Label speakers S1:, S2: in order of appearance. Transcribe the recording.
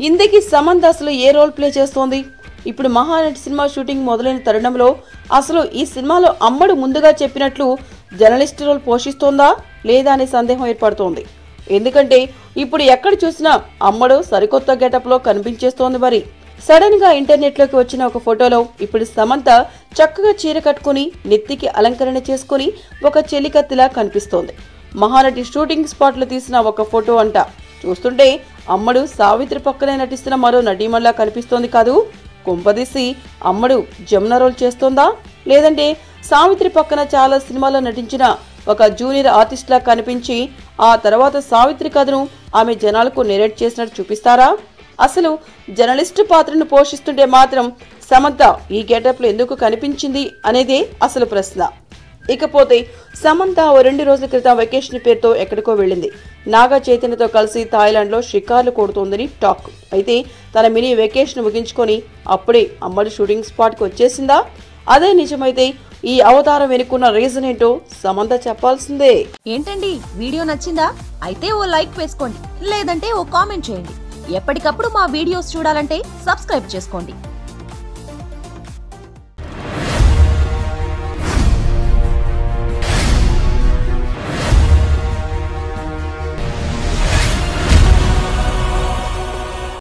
S1: ఇంతకీ సమంత అసలు ఏ role play చేస్తోంది? ఇప్పుడు మహానటి సినిమా షూటింగ్ మొదలైన తరుణంలో అసలు ఈ సినిమాలో అమ్మడు ముందుగా చెప్పినట్లు జర్నలిస్ట్ రోల్ పోషిస్తోందా లేదా అనే సందేహం ఏర్పడుతోంది. ఎందుకంటే ఇప్పుడు ఎక్కడ చూసినా అమ్మడు సరికొత్త గెటప్ లో కనిపించేస్తోంది. మరి సడన్ గా ఇంటర్నెట్ లోకి వచ్చిన ఒక ఫోటోలో ఇప్పుడు సమంత చక్కగా చీర కట్టుకుని నెత్తికి అలంకరణ చేసుకుని ఒక చెలికత్తిలా కనిపిస్తోంది. మహానటి షూటింగ్ స్పాట్ లో తీసిన ఒక ఫోటో అంట. చూస్తుంటే అమ్మడు సావిత్రి పక్కనే నటిస్తున్న మరో నటీమణిలా కనిపిస్తోంది కాదు. కుంపదీసి అమ్మడు జమున రోల్ చేస్తోందా, లేదంటే సావిత్రి పక్కన చాలా సినిమాల్లో నటించిన ఒక జూనియర్ ఆర్టిస్ట్ లా కనిపించి ఆ తర్వాత సావిత్రి కథను ఆమె జనాలకు నెరేట్ చేసినట్టు చూపిస్తారా? అసలు జర్నలిస్టు పాత్రను పోషిస్తుంటే మాత్రం సమంత ఈ గెటప్ లో ఎందుకు కనిపించింది అనేదే అసలు ప్రశ్న. ఇకపోతే సమంత ఓ 2 రోజుల క్రితం వెకేషన్ పేరుతో ఎక్కడికో వెళ్ళింది. నాగ చైతన్యతో కలిసి థాయిలాండ్ లో షికార్లు కొడుతోందని టాక్. అయితే తన మినీ వెకేషన్ ముగించుకొని అప్పుడే అమ్మడు షూటింగ్ స్పాట్ కి వచ్చేసిందా? అదే నిజమైతే ఈ అవతారం వెనుకున్న రీజన్ ఏంటో సమంత చెప్పాల్సిందే.
S2: ఏంటండి, వీడియో నచ్చిందా? అయితే ఓ లైక్ వేసుకోండి, లేదంటే ఓ కామెంట్ చేయండి. ఎప్పటికప్పుడు మా వీడియోస్ చూడాలంటే సబ్స్క్రైబ్ చేసుకోండి.